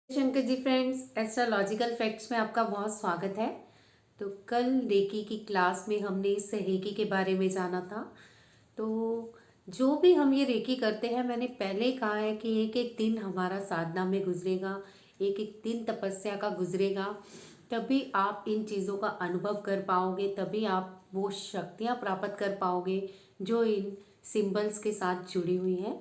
Shankar ji friends, astrological facts में आपका बहुत स्वागत है। तो कल रेकी की क्लास में हमने सहेकी के बारे में जाना था। तो जो भी हम ये रेकी करते हैं, मैंने पहले ही कहा है कि एक एक दिन हमारा साधना में गुजरेगा, एक एक दिन तपस्या का गुजरेगा, तभी आप इन चीज़ों का अनुभव कर पाओगे, तभी आप वो शक्तियाँ प्राप्त कर पाओगे जो इन सिंबल्स के साथ जुड़ी हुई हैं।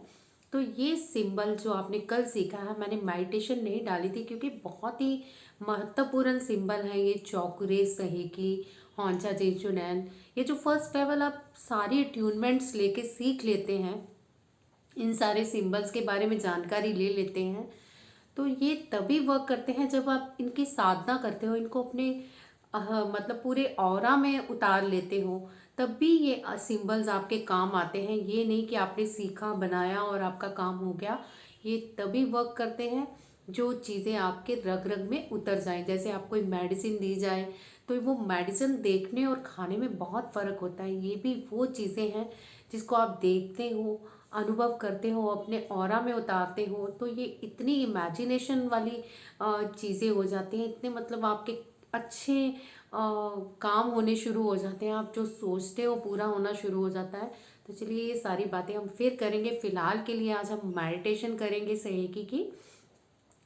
तो ये सिंबल जो आपने कल सीखा है, मैंने मेडिटेशन नहीं डाली थी क्योंकि बहुत ही महत्वपूर्ण सिंबल है ये चौकुरे सहेकी हौंचा जेचुनैन। ये जो फर्स्ट लेवल आप सारी ट्यूनमेंट्स लेके सीख लेते हैं, इन सारे सिंबल्स के बारे में जानकारी ले लेते हैं, तो ये तभी वर्क करते हैं जब आप इनकी साधना करते हो, इनको अपने मतलब पूरे ऑरा में उतार लेते हो, तब भी ये सिंबल्स आपके काम आते हैं। ये नहीं कि आपने सीखा बनाया और आपका काम हो गया। ये तभी वर्क करते हैं जो चीज़ें आपके रग रग में उतर जाएं। जैसे आपको कोई मेडिसिन दी जाए तो वो मेडिसिन देखने और खाने में बहुत फ़र्क होता है। ये भी वो चीज़ें हैं जिसको आप देखते हो, अनुभव करते हो, अपने ऑरा में उतारते हो, तो ये इतनी इमेजिनेशन वाली चीज़ें हो जाती हैं, इतने मतलब आपके अच्छे काम होने शुरू हो जाते हैं, आप जो सोचते हो पूरा होना शुरू हो जाता है। तो चलिए ये सारी बातें हम फिर करेंगे। फिलहाल के लिए आज हम मेडिटेशन करेंगे सहेकी की।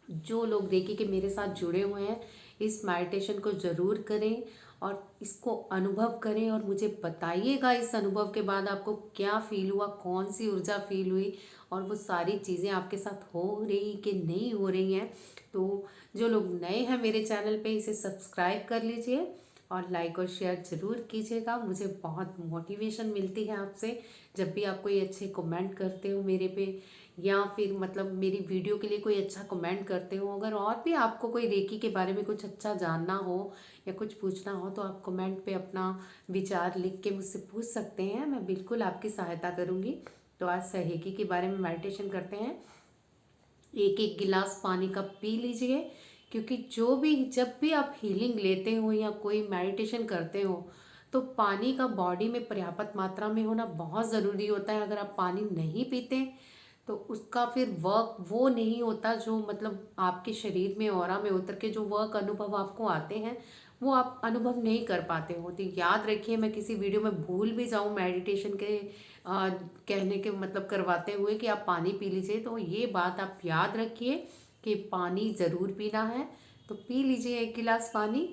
जो लोग रेकी के मेरे साथ जुड़े हुए हैं, इस मेडिटेशन को ज़रूर करें और इसको अनुभव करें और मुझे बताइएगा इस अनुभव के बाद आपको क्या फील हुआ, कौन सी ऊर्जा फील हुई और वो सारी चीज़ें आपके साथ हो रही कि नहीं हो रही हैं। तो जो लोग नए हैं मेरे चैनल पे, इसे सब्सक्राइब कर लीजिए और लाइक और शेयर ज़रूर कीजिएगा। मुझे बहुत मोटिवेशन मिलती है आपसे जब भी आप कोई अच्छे कमेंट करते हो मेरे पे, या फिर मतलब मेरी वीडियो के लिए कोई अच्छा कमेंट करते हो। अगर और भी आपको कोई रेकी के बारे में कुछ अच्छा जानना हो या कुछ पूछना हो तो आप कमेंट पे अपना विचार लिख के मुझसे पूछ सकते हैं, मैं बिल्कुल आपकी सहायता करूँगी। तो आज सहेकी के बारे में मेडिटेशन करते हैं। एक एक गिलास पानी का पी लीजिए, क्योंकि जब भी आप हीलिंग लेते हो या कोई मेडिटेशन करते हो तो पानी का बॉडी में पर्याप्त मात्रा में होना बहुत ज़रूरी होता है। अगर आप पानी नहीं पीते तो उसका फिर वर्क वो नहीं होता जो मतलब आपके शरीर में ऑरा में उतर के जो वर्क अनुभव आपको आते हैं वो आप अनुभव नहीं कर पाते हो। तो याद रखिए, मैं किसी वीडियो में भूल भी जाऊँ मेडिटेशन के कहने के मतलब करवाते हुए कि आप पानी पी लीजिए, तो ये बात आप याद रखिए कि पानी ज़रूर पीना है। तो पी लीजिए एक गिलास पानी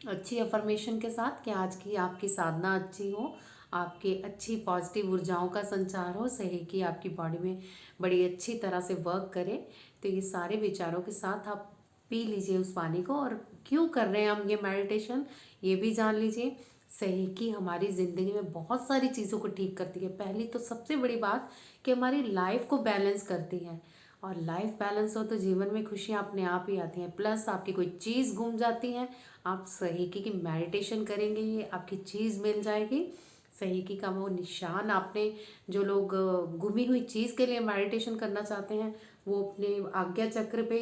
अच्छी अफर्मेशन के साथ कि आज की आपकी साधना अच्छी हो, आपके अच्छी पॉजिटिव ऊर्जाओं का संचार हो, सही कि आपकी बॉडी में बड़ी अच्छी तरह से वर्क करे। तो ये सारे विचारों के साथ आप पी लीजिए उस पानी को। और क्यों कर रहे हैं हम ये मेडिटेशन, ये भी जान लीजिए। सही कि हमारी ज़िंदगी में बहुत सारी चीज़ों को ठीक करती है। पहली तो सबसे बड़ी बात कि हमारी लाइफ को बैलेंस करती है, और लाइफ बैलेंस हो तो जीवन में खुशियाँ अपने आप ही आती हैं। प्लस आपकी कोई चीज़ गुम जाती है, आप सहीकी की मेडिटेशन करेंगे, ये आपकी चीज़ मिल जाएगी। सहीकी का वो निशान आपने, जो लोग गुमी हुई चीज़ के लिए मेडिटेशन करना चाहते हैं वो अपने आज्ञा चक्र पे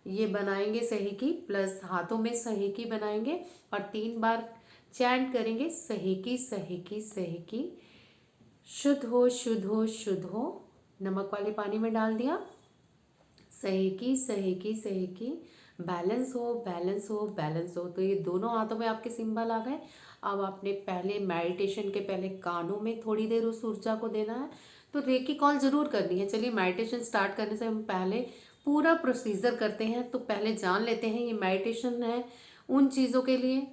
ये बनाएंगे सहीकी, प्लस हाथों में सहीकी बनाएंगे और 3 बार चैंट करेंगे सहीकी सहीकी सहीकी। शुद्ध हो शुद्ध हो शुद्ध हो, नमक वाले पानी में डाल दिया। सहेकी सहेकी सहेकी, बैलेंस हो बैलेंस हो बैलेंस हो। तो ये दोनों हाथों में आपके सिंबल आ गए। अब आपने पहले मेडिटेशन के पहले कानों में थोड़ी देर उस ऊर्जा को देना है। तो रेकी कॉल ज़रूर करनी है। चलिए मेडिटेशन स्टार्ट करने से हम पहले पूरा प्रोसीजर करते हैं। तो पहले जान लेते हैं ये मेडिटेशन है उन चीज़ों के लिए,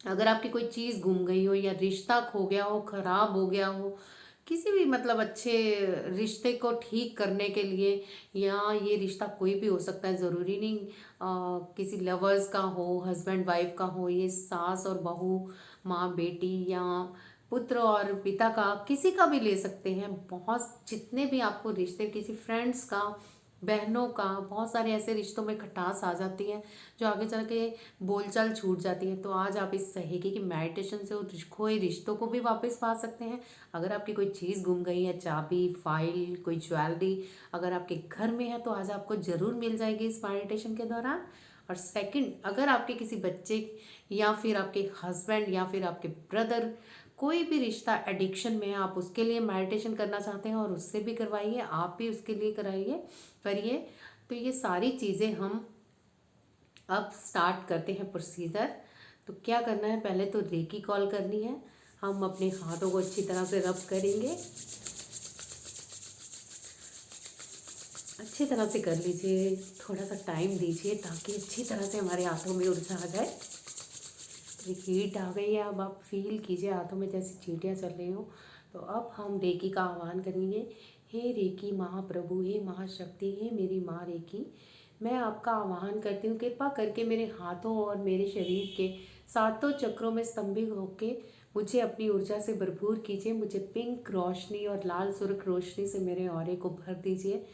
अगर आपकी कोई चीज़ गुम गई हो या रिश्ता खो गया हो, खराब हो गया हो, किसी भी मतलब अच्छे रिश्ते को ठीक करने के लिए, या ये रिश्ता कोई भी हो सकता है, ज़रूरी नहीं किसी लवर्स का हो, हस्बैंड वाइफ का हो, ये सास और बहू, माँ बेटी, या पुत्र और पिता का, किसी का भी ले सकते हैं। बहुत जितने भी आपको रिश्ते, किसी फ्रेंड्स का, बहनों का, बहुत सारे ऐसे रिश्तों में खटास आ जाती है जो आगे चल के बोलचाल छूट जाती है। तो आज आप इस सहेगी की मेडिटेशन से उस खोए रिश्तों को भी वापस पा सकते हैं। अगर आपकी कोई चीज़ गुम गई है, चाबी, फाइल, कोई ज्वेलरी अगर आपके घर में है तो आज आपको ज़रूर मिल जाएगी इस मेडिटेशन के दौरान। और सेकंड, अगर आपके किसी बच्चे या फिर आपके हस्बैंड या फिर आपके ब्रदर, कोई भी रिश्ता एडिक्शन में है, आप उसके लिए मेडिटेशन करना चाहते हैं और उससे भी करवाइए, आप भी उसके लिए कराइए करिए। तो ये सारी चीज़ें हम अब स्टार्ट करते हैं प्रोसीजर। तो क्या करना है, पहले तो रेकी कॉल करनी है। हम अपने हाथों को अच्छी तरह से रब करेंगे, अच्छी तरह से कर लीजिए, थोड़ा सा टाइम दीजिए ताकि अच्छी तरह से हमारे हाथों में ऊर्जा आ जाए। हीट आ गई है, अब आप फील कीजिए हाथों में जैसे चींटियाँ चल रही हो। तो अब हम रेकी का आह्वान करेंगे। हे रेकी महाप्रभु, हे महाशक्ति, हे मेरी माँ रेकी, मैं आपका आह्वान करती हूँ, कृपा करके मेरे हाथों और मेरे शरीर के सातों चक्रों में स्तंभित होके मुझे अपनी ऊर्जा से भरपूर कीजिए। मुझे पिंक रोशनी और लाल सुर्ख रोशनी से मेरे ऑरे को भर दीजिए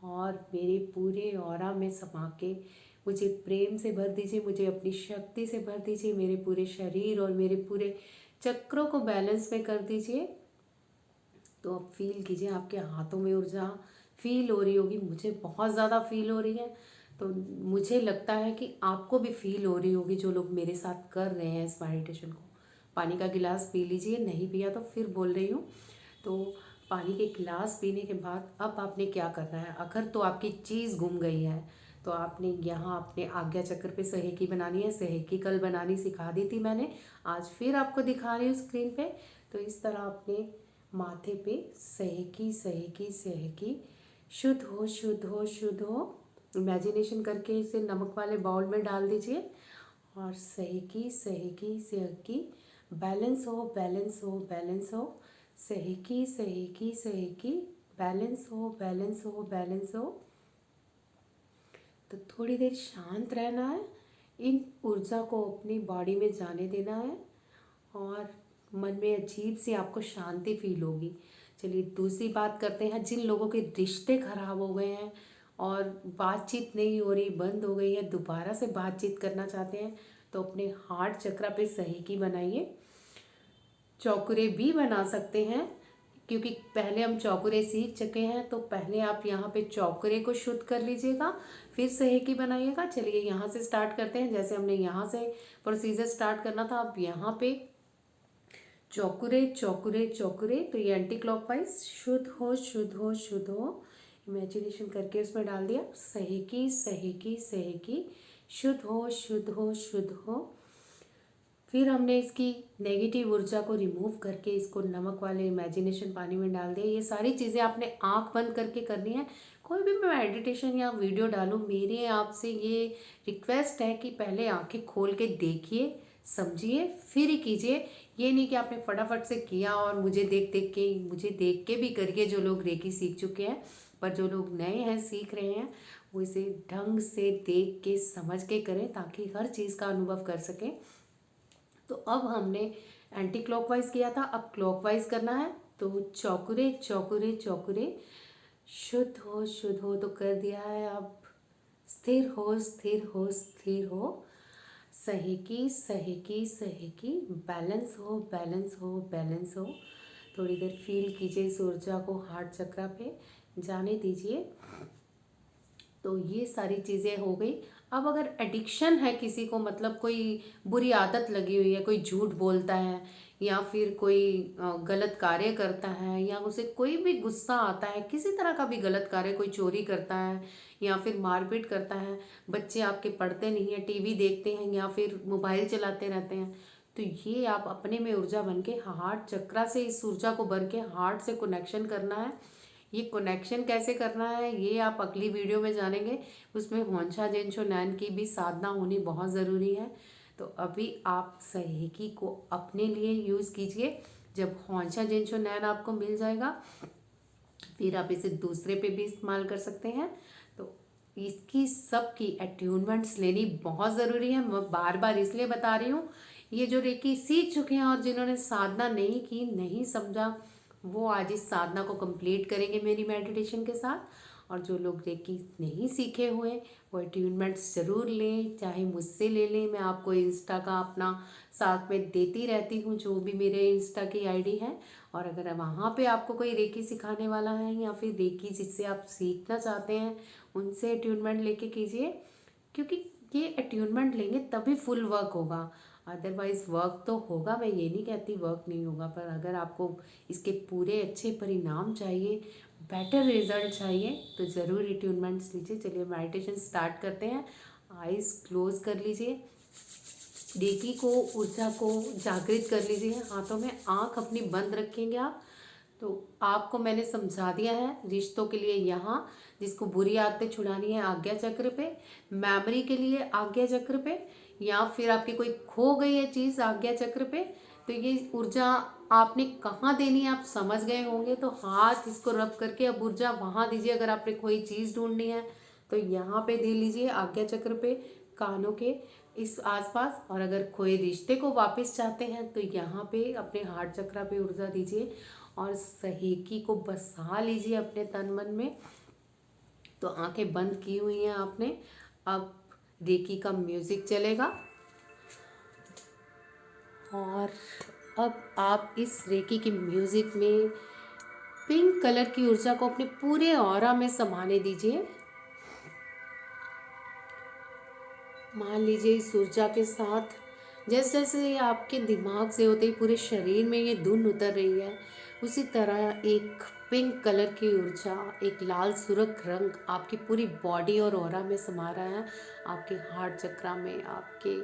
और मेरे पूरे ऑरा में समा के मुझे प्रेम से भर दीजिए, मुझे अपनी शक्ति से भर दीजिए, मेरे पूरे शरीर और मेरे पूरे चक्रों को बैलेंस में कर दीजिए। तो अब फील कीजिए आपके हाथों में ऊर्जा फील हो रही होगी, मुझे बहुत ज़्यादा फील हो रही है। तो मुझे लगता है कि आपको भी फील हो रही होगी, जो लोग मेरे साथ कर रहे हैं इस मेडिटेशन को। पानी का गिलास पी लीजिए, नहीं पिया तो फिर बोल रही हूँ। तो पानी के गिलास पीने के बाद अब आपने क्या करना है, अगर तो आपकी चीज़ गुम गई है तो आपने यहाँ अपने आज्ञा चक्र पे सहेकी बनानी है। सहेकी कल बनानी सिखा दी थी मैंने, आज फिर आपको दिखा रही हूँ स्क्रीन पे। तो इस तरह अपने माथे पे सहेकी सहेकी सहेकी, शुद्ध हो शुद्ध हो शुद्ध हो, इमेजिनेशन करके इसे नमक वाले बाउल में डाल दीजिए और सहेकी सहेकी सहेकी, बैलेंस हो बैलेंस हो बैलेंस हो, सहेकी सहेकी सहेकी, बैलेंस हो बैलेंस हो बैलेंस हो। तो थोड़ी देर शांत रहना है, इन ऊर्जा को अपनी बॉडी में जाने देना है और मन में अजीब सी आपको शांति फील होगी। चलिए दूसरी बात करते हैं, जिन लोगों के रिश्ते खराब हो गए हैं और बातचीत नहीं हो रही, बंद हो गई है, दोबारा से बातचीत करना चाहते हैं, तो अपने हार्ट चक्र पे सहेकी बनाइए। चौकुरे भी बना सकते हैं, क्योंकि पहले हम चौकुरे सीख चुके हैं, तो पहले आप यहाँ पे चौकुरे को शुद्ध कर लीजिएगा, फिर सहेकी बनाइएगा। चलिए यहाँ से स्टार्ट करते हैं, जैसे हमने यहाँ से प्रोसीजर स्टार्ट करना था, अब यहाँ पे चौकुरे चौकुरे चौकुरे। तो ये एंटी क्लॉकवाइज, शुद्ध हो शुद्ध हो शुद्ध हो, इमेजिनेशन करके उसमें डाल दिया। सहेकी सहेकी सहेकी, शुद्ध हो शुद्ध हो शुद्ध हो। फिर हमने इसकी नेगेटिव ऊर्जा को रिमूव करके इसको नमक वाले इमेजिनेशन पानी में डाल दिया। ये सारी चीज़ें आपने आंख बंद करके करनी है। कोई भी मैं मेडिटेशन या वीडियो डालूँ, मेरे आपसे ये रिक्वेस्ट है कि पहले आंखें खोल के देखिए, समझिए, फिर ही कीजिए। ये नहीं कि आपने फटाफट से किया और मुझे देख के भी करिए, जो लोग रेकी सीख चुके हैं। पर जो लोग नए हैं, सीख रहे हैं, वो इसे ढंग से देख के समझ के करें ताकि हर चीज़ का अनुभव कर सकें। तो अब हमने एंटी क्लॉकवाइज किया था, अब क्लॉकवाइज करना है। तो चौकुरे चौकुरे चौकुरे, शुद्ध हो तो कर दिया है। अब स्थिर हो स्थिर हो स्थिर हो, सहेकी सहेकी सहेकी, बैलेंस हो बैलेंस हो बैलेंस हो। थोड़ी देर फील कीजिए इस ऊर्जा को, हार्ट चक्र पे जाने दीजिए। तो ये सारी चीज़ें हो गई। अब अगर एडिक्शन है किसी को, मतलब कोई बुरी आदत लगी हुई है, कोई झूठ बोलता है या फिर कोई गलत कार्य करता है, या उसे कोई भी गुस्सा आता है, किसी तरह का भी गलत कार्य, कोई चोरी करता है या फिर मारपीट करता है, बच्चे आपके पढ़ते नहीं हैं, टीवी देखते हैं या फिर मोबाइल चलाते रहते हैं, तो ये आप अपने में ऊर्जा बन के हार्ट चक्र से इस ऊर्जा को भर के हार्ट से कनेक्शन करना है। ये कनेक्शन कैसे करना है ये आप अगली वीडियो में जानेंगे। उसमें होंशा जिनशो नैन की भी साधना होनी बहुत ज़रूरी है। तो अभी आप सहेकी को अपने लिए यूज़ कीजिए। जब होंशा जिनशो नैन आपको मिल जाएगा, फिर आप इसे दूसरे पे भी इस्तेमाल कर सकते हैं। तो इसकी सबकी अट्यूनमेंट्स लेनी बहुत ज़रूरी है। मैं बार बार इसलिए बता रही हूँ, ये जो रेकी सीख चुके हैं और जिन्होंने साधना नहीं की, नहीं समझा, वो आज इस साधना को कंप्लीट करेंगे मेरी मेडिटेशन के साथ। और जो लोग रेकी नहीं सीखे हुए, वो अट्यूनमेंट्स ज़रूर लें, चाहे मुझसे ले लें। मैं आपको इंस्टा का अपना साथ में देती रहती हूँ, जो भी मेरे इंस्टा की आईडी है। और अगर वहाँ पे आपको कोई रेकी सिखाने वाला है या फिर रेकी जिससे आप सीखना चाहते हैं, उनसे अट्यूनमेंट लेके कीजिए, क्योंकि ये अट्यूनमेंट लेंगे तभी फुल वर्क होगा। अदरवाइज़ वर्क तो होगा, मैं ये नहीं कहती वर्क नहीं होगा, पर अगर आपको इसके पूरे अच्छे परिणाम चाहिए, बेटर रिजल्ट चाहिए तो ज़रूर एट्यूनमेंट्स लीजिए। चलिए मेडिटेशन स्टार्ट करते हैं। आइज़ क्लोज कर लीजिए, रेकी को, ऊर्जा को जागृत कर लीजिए। हाथों में आँख अपनी बंद रखेंगे आप। तो आपको मैंने समझा दिया है रिश्तों के लिए यहाँ, जिसको बुरी आदतें छुड़ानी है आज्ञा चक्र पे, मेमोरी के लिए आज्ञा चक्र पे, या फिर आपकी कोई खो गई है चीज़ आज्ञा चक्र पे, तो ये ऊर्जा आपने कहाँ देनी है आप समझ गए होंगे। तो हाथ इसको रब करके अब ऊर्जा वहाँ दीजिए। अगर आपने कोई चीज़ ढूंढनी है तो यहाँ पे दे लीजिए आज्ञा चक्र पे, कानों के इस आसपास। और अगर कोई रिश्ते को वापस चाहते हैं तो यहाँ पे अपने हार्ट चक्रा पे ऊर्जा दीजिए और सहेकी को बसा लीजिए अपने तन मन में। तो आंखें बंद की हुई हैं आपने। अब रेकी का म्यूजिक चलेगा और अब आप इस रेकी के म्यूजिक में पिंक कलर की ऊर्जा को अपने पूरे ऑरा में समाने दीजिए। मान लीजिए इस ऊर्जा के साथ जैसे जैसे ये आपके दिमाग से होते ही पूरे शरीर में ये धुन उतर रही है, उसी तरह एक पिंक कलर की ऊर्जा, एक लाल सुर्ख रंग आपकी पूरी बॉडी और ऑरा में समा रहा है। आपके हार्ट चक्रा में, आपके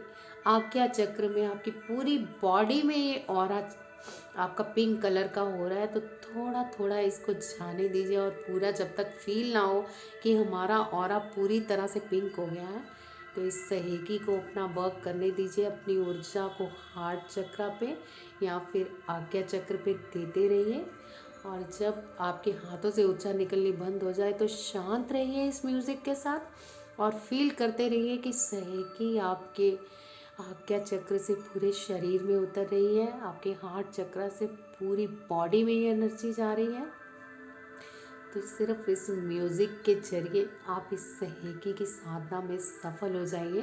आज्ञा चक्र में, आपकी पूरी बॉडी में ये ऑरा आपका पिंक कलर का हो रहा है। तो थोड़ा थोड़ा इसको जाने दीजिए और पूरा जब तक फील ना हो कि हमारा ऑरा पूरी तरह से पिंक हो गया है, तो इस सहेगी को अपना वर्क करने दीजिए। अपनी ऊर्जा को हार्ट चक्र पे या फिर आज्ञा चक्र पे देते रहिए। और जब आपके हाथों से ऊर्जा निकलनी बंद हो जाए तो शांत रहिए इस म्यूज़िक के साथ और फील करते रहिए कि सहेगी आपके आज्ञा चक्र से पूरे शरीर में उतर रही है, आपके हार्ट चक्र से पूरी बॉडी में ये एनर्जी जा रही है। तो सिर्फ इस म्यूज़िक के जरिए आप इस सहेगी की साधना में सफल हो जाइए।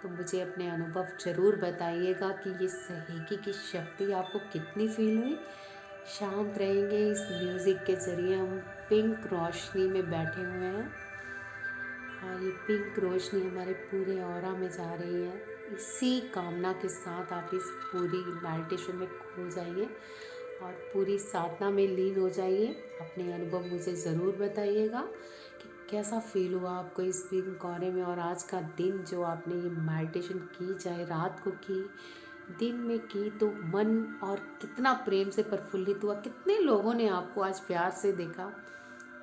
तो मुझे अपने अनुभव ज़रूर बताइएगा कि ये सहेगी की शक्ति आपको कितनी फील हुई। शांत रहेंगे इस म्यूज़िक के ज़रिए। हम पिंक रोशनी में बैठे हुए हैं और ये पिंक रोशनी हमारे पूरे ऑरा में जा रही है। इसी कामना के साथ आप इस पूरी मेडिटेशन में खो जाइए और पूरी साधना में लीन हो जाइए। अपने अनुभव मुझे ज़रूर बताइएगा कि कैसा फील हुआ आपको इस पिंक ऑरे में। और आज का दिन जो आपने ये मेडिटेशन की, चाहे रात को की, दिन में की, तो मन और कितना प्रेम से प्रफुल्लित हुआ, कितने लोगों ने आपको आज प्यार से देखा।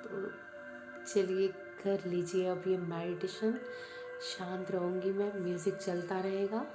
तो चलिए कर लीजिए अब ये मेडिटेशन। शांत रहूँगी मैं, म्यूज़िक चलता रहेगा।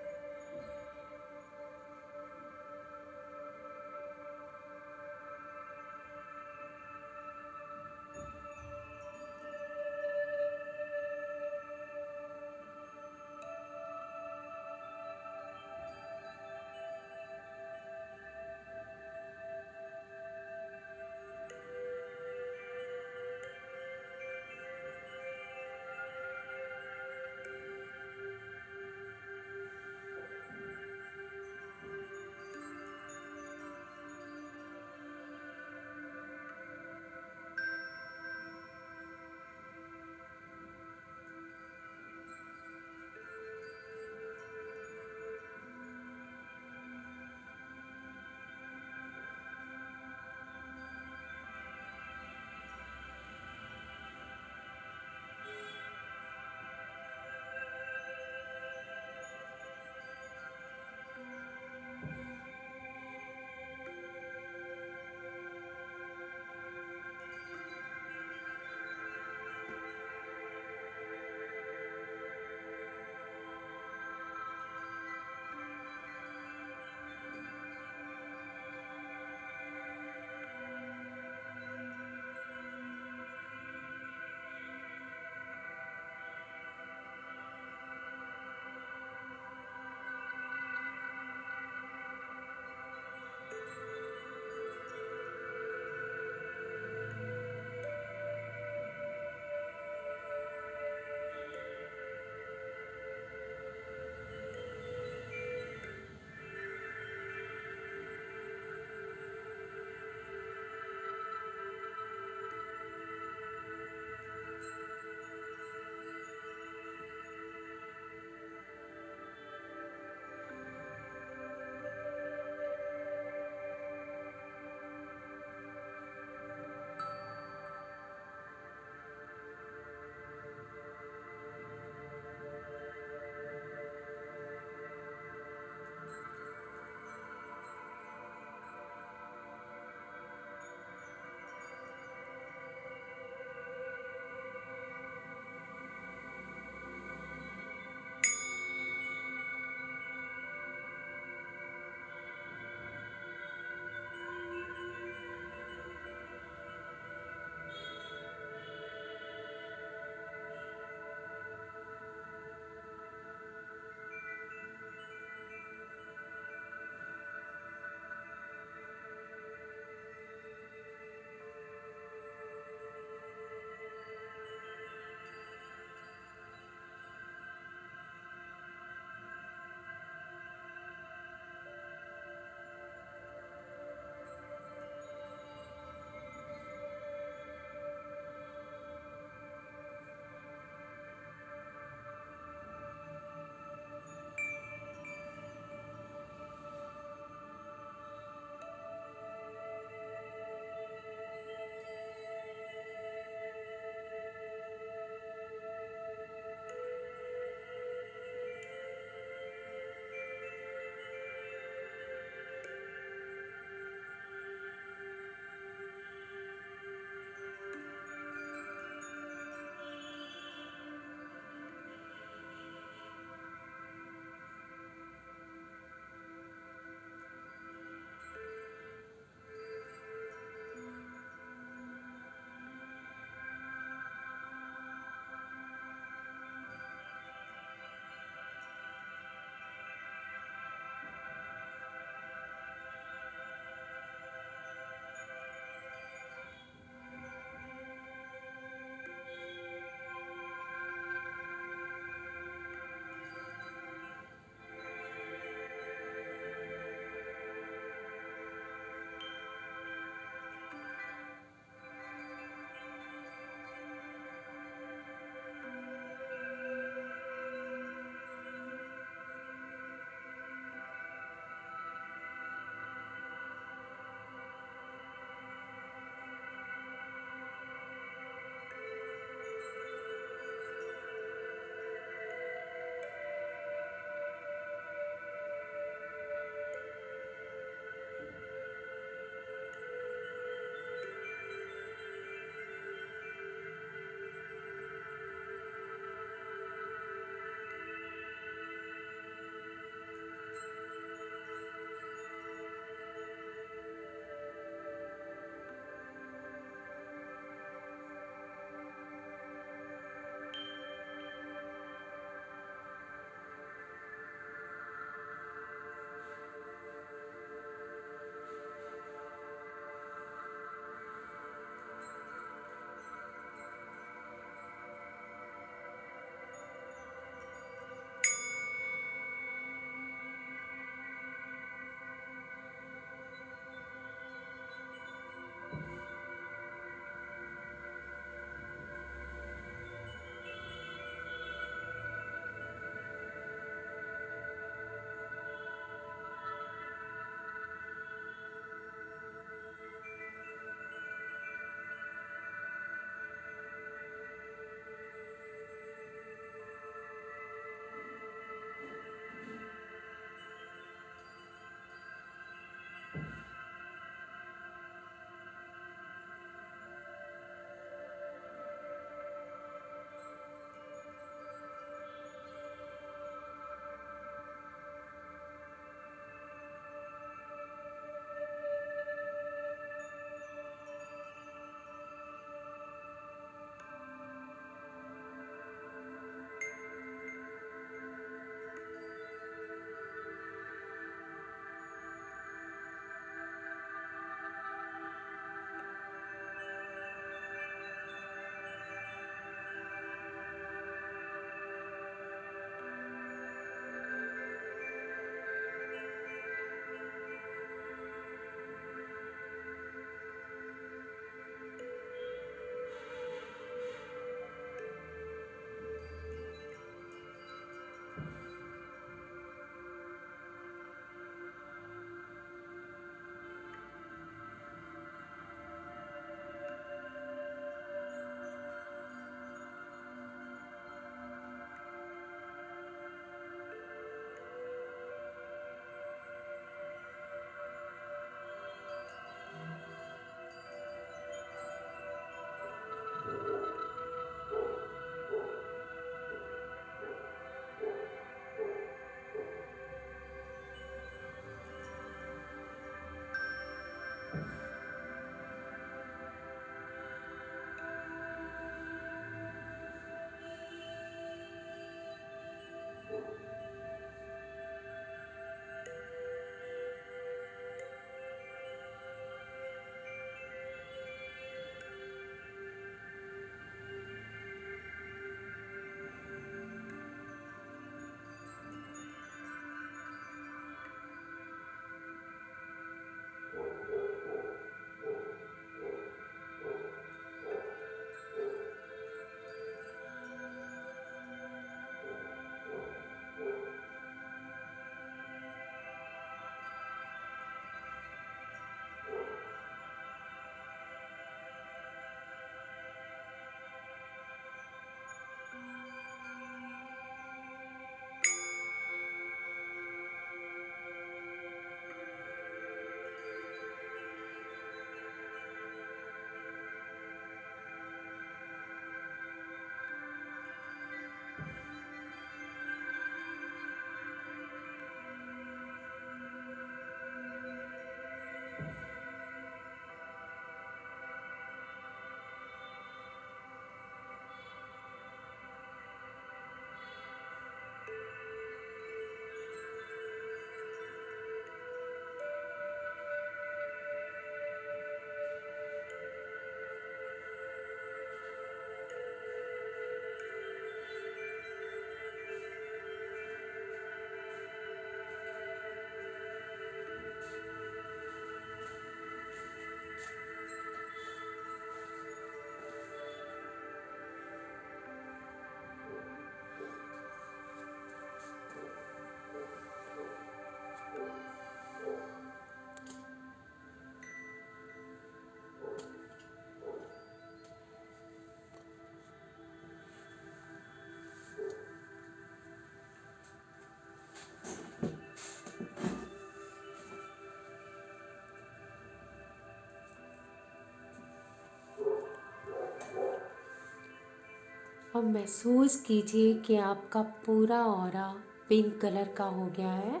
अब महसूस कीजिए कि आपका पूरा ऑरा पिंक कलर का हो गया है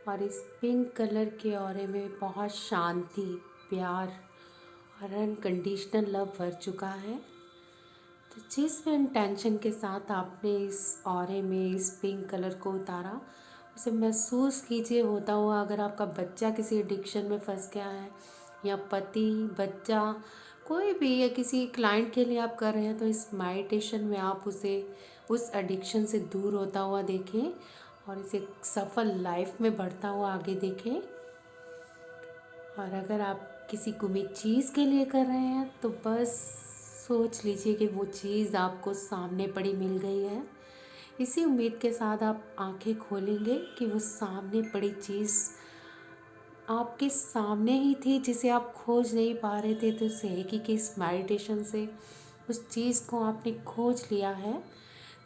और इस पिंक कलर के ऑरे में बहुत शांति, प्यार और अनकंडीशनल लव भर चुका है। तो जिस भी इंटेंशन के साथ आपने इस ऑरे में इस पिंक कलर को उतारा, उसे महसूस कीजिए होता हुआ। अगर आपका बच्चा किसी एडिक्शन में फंस गया है या पति, बच्चा, कोई भी, या किसी क्लाइंट के लिए आप कर रहे हैं, तो इस मेडिटेशन में आप उसे उस एडिक्शन से दूर होता हुआ देखें और इसे सफल लाइफ में बढ़ता हुआ आगे देखें। और अगर आप किसी गुमी चीज़ के लिए कर रहे हैं तो बस सोच लीजिए कि वो चीज़ आपको सामने पड़ी मिल गई है। इसी उम्मीद के साथ आप आंखें खोलेंगे कि वो सामने पड़ी चीज़ आपके सामने ही थी, जिसे आप खोज नहीं पा रहे थे। तो सेहकी के इस मेडिटेशन से उस चीज़ को आपने खोज लिया है।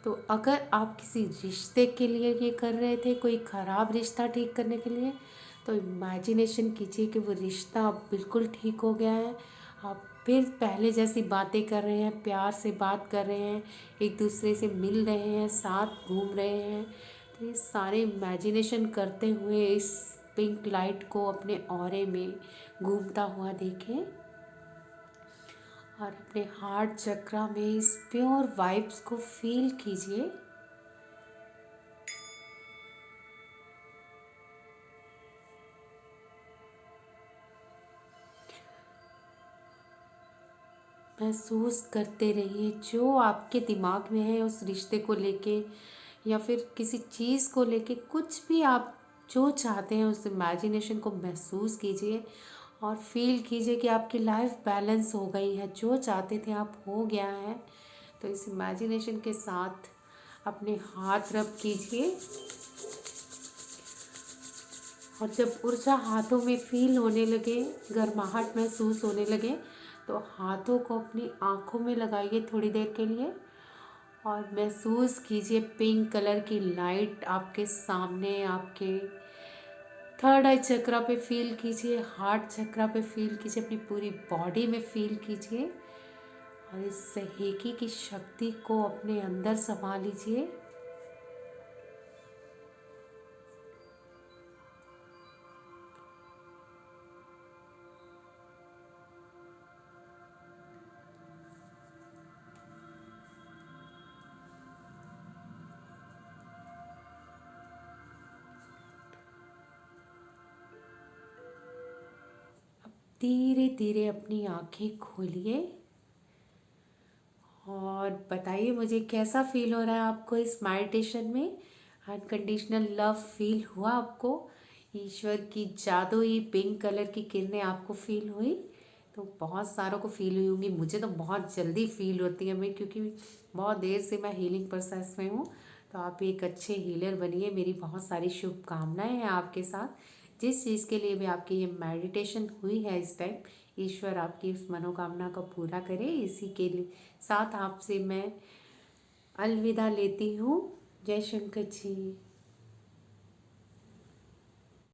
तो अगर आप किसी रिश्ते के लिए ये कर रहे थे, कोई ख़राब रिश्ता ठीक करने के लिए, तो इमेजिनेशन कीजिए कि वो रिश्ता अब बिल्कुल ठीक हो गया है। आप फिर पहले जैसी बातें कर रहे हैं, प्यार से बात कर रहे हैं, एक दूसरे से मिल रहे हैं, साथ घूम रहे हैं। तो ये सारे इमेजिनेशन करते हुए इस पिंक लाइट को अपने ऑरे में घूमता हुआ देखें और अपने हार्ट चक्रा में इस प्योर वाइब्स को फील कीजिए। महसूस करते रहिए जो आपके दिमाग में है उस रिश्ते को लेके या फिर किसी चीज़ को लेके, कुछ भी आप जो चाहते हैं उस इमेजिनेशन को महसूस कीजिए और फील कीजिए कि आपकी लाइफ बैलेंस हो गई है, जो चाहते थे आप हो गया है। तो इस इमेजिनेशन के साथ अपने हाथ रब कीजिए और जब ऊर्जा हाथों में फील होने लगे, गर्माहट महसूस होने लगे, तो हाथों को अपनी आँखों में लगाइए थोड़ी देर के लिए और महसूस कीजिए पिंक कलर की लाइट आपके सामने। आपके थर्ड आई चक्रा पे फील कीजिए, हार्ट चक्रा पे फील कीजिए, अपनी पूरी बॉडी में फील कीजिए और इस सहेकी की शक्ति को अपने अंदर समा लीजिए। धीरे धीरे अपनी आंखें खोलिए और बताइए मुझे कैसा फील हो रहा है आपको इस मेडिटेशन में। अनकंडीशनल लव फील हुआ आपको? ईश्वर की जादुई पिंक कलर की किरणें आपको फील हुई? तो बहुत सारों को फील हुई होंगी, मुझे तो बहुत जल्दी फील होती है मैं, क्योंकि बहुत देर से मैं हीलिंग प्रोसेस में हूँ। तो आप एक अच्छे हीलर बनिए, मेरी बहुत सारी शुभकामनाएं हैं आपके साथ। जिस चीज़ के लिए भी आपकी ये मेडिटेशन हुई है इस टाइम, ईश्वर आपकी उस मनोकामना को पूरा करे। इसी के लिए साथ आपसे मैं अलविदा लेती हूँ। जय शंकर जी।